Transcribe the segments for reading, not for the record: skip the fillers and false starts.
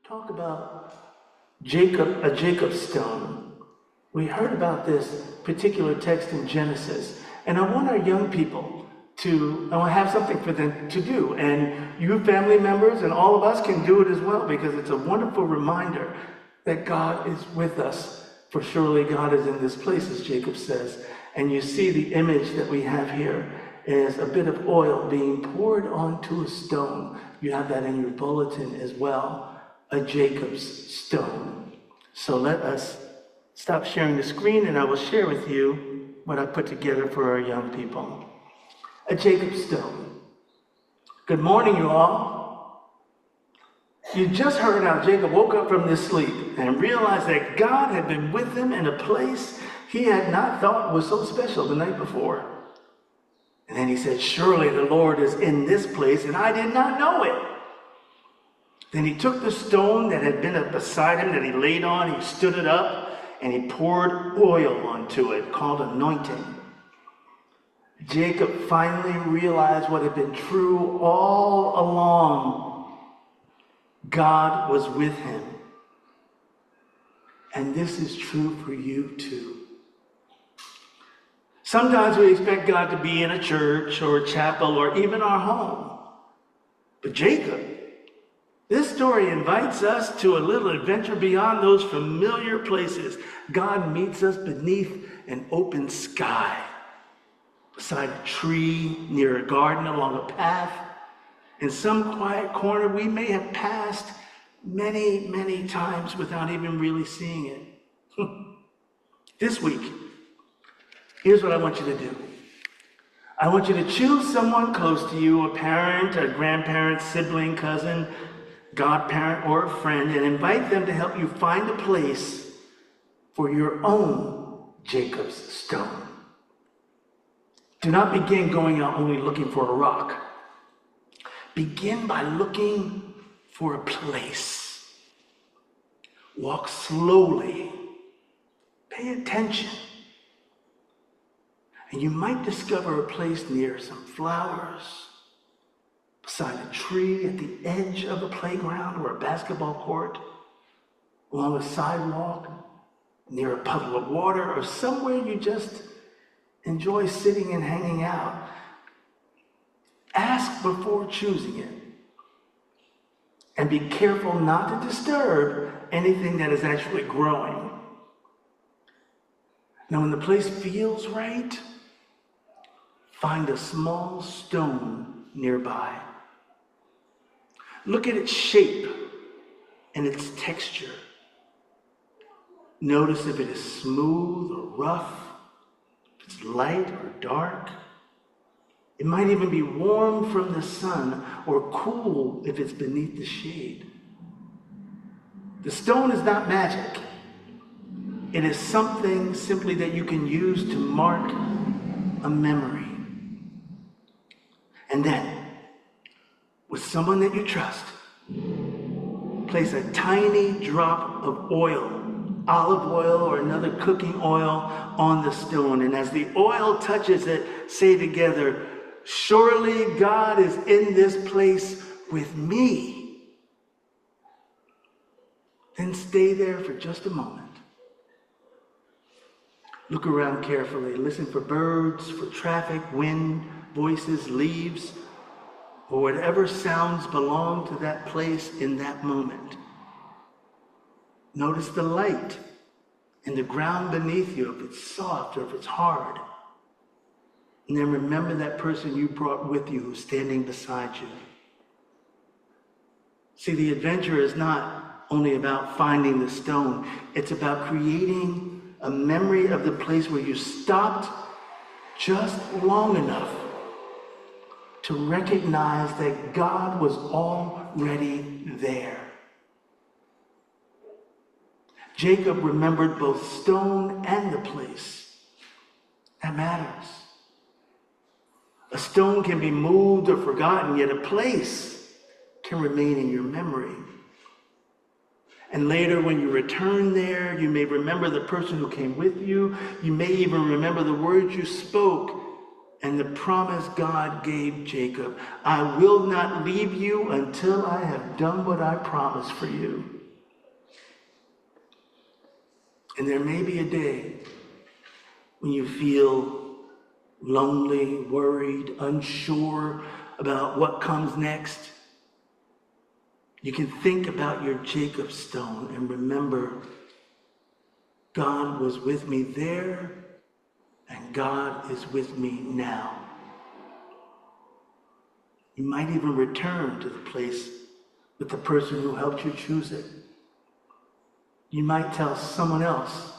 talk about Jacob, a Jacob stone. We heard about this particular text in Genesis, and I want our young people I want to have something for them to do, and you family members and all of us can do it as well, because it's a wonderful reminder that God is with us. For surely God is in this place, as Jacob says. And you see the image that we have here is a bit of oil being poured onto a stone. You have that in your bulletin as well, a Jacob's stone. So let us stop sharing the screen, and I will share with you what I put together for our young people. A Jacob stone. Good morning, you all. You just heard how Jacob woke up from this sleep and realized that God had been with him in a place he had not thought was so special the night before. And then he said, surely the Lord is in this place, and I did not know it. Then he took the stone that had been beside him that he laid on, he stood it up, and he poured oil onto it, called anointing. Jacob finally realized what had been true all along. God was with him. And this is true for you too. Sometimes we expect God to be in a church or a chapel or even our home. But Jacob, this story invites us to a little adventure beyond those familiar places. God meets us beneath an open sky, beside a tree, near a garden, along a path, in some quiet corner we may have passed many, many times without even really seeing it. This week, here's what I want you to do. I want you to choose someone close to you, a parent, a grandparent, sibling, cousin, godparent, or a friend, and invite them to help you find a place for your own Jacob's stone. Do not begin going out only looking for a rock. Begin by looking for a place. Walk slowly. Pay attention. And you might discover a place near some flowers, beside a tree, at the edge of a playground or a basketball court, along a sidewalk, near a puddle of water, or somewhere you just enjoy sitting and hanging out. Ask before choosing it. And be careful not to disturb anything that is actually growing. Now, when the place feels right, find a small stone nearby. Look at its shape and its texture. Notice if it is smooth or rough, if it's light or dark. It might even be warm from the sun or cool if it's beneath the shade. The stone is not magic. It is something simply that you can use to mark a memory. And then, with someone that you trust, place a tiny drop of oil, olive oil or another cooking oil, on the stone. And as the oil touches it, say together, surely God is in this place with me. Then stay there for just a moment. Look around carefully. Listen for birds, for traffic, wind, voices, leaves, or whatever sounds belong to that place in that moment. Notice the light and the ground beneath you, if it's soft or if it's hard. And then remember that person you brought with you who's standing beside you. See, the adventure is not only about finding the stone, it's about creating a memory of the place where you stopped just long enough to recognize that God was already there. Jacob remembered both stone and the place. That matters. A stone can be moved or forgotten, yet a place can remain in your memory. And later, when you return there, you may remember the person who came with you. You may even remember the words you spoke and the promise God gave Jacob. I will not leave you until I have done what I promised for you. And there may be a day when you feel lonely, worried, unsure about what comes next. You can think about your Jacob stone and remember God was with me there and God is with me now. You might even return to the place with the person who helped you choose it. You might tell someone else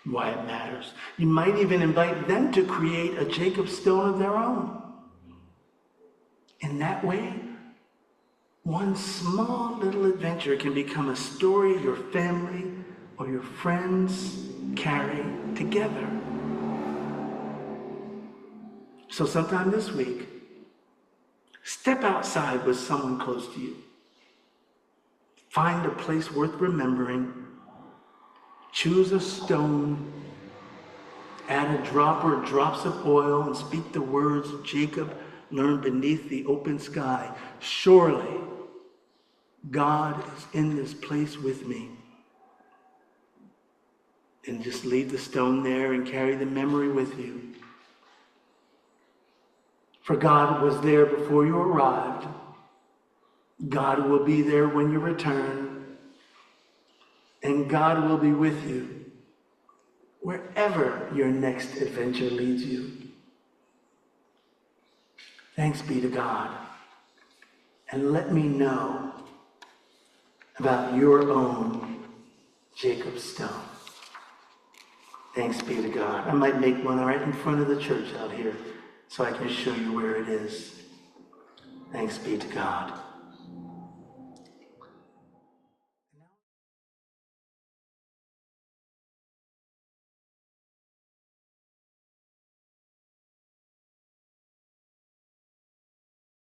why it matters. You might even invite them to create a Jacob stone of their own. In that way, one small little adventure can become a story your family or your friends carry together. So sometime this week, step outside with someone close to you. Find a place worth remembering. Choose a stone. Add a drop or drops of oil and speak the words Jacob learned beneath the open sky. Surely, God is in this place with me. And just leave the stone there and carry the memory with you. For God was there before you arrived. God will be there when you return. And God will be with you wherever your next adventure leads you. Thanks be to God. And let me know about your own Jacob stone. Thanks be to God. I might make one right in front of the church out here so I can show you where it is. Thanks be to God.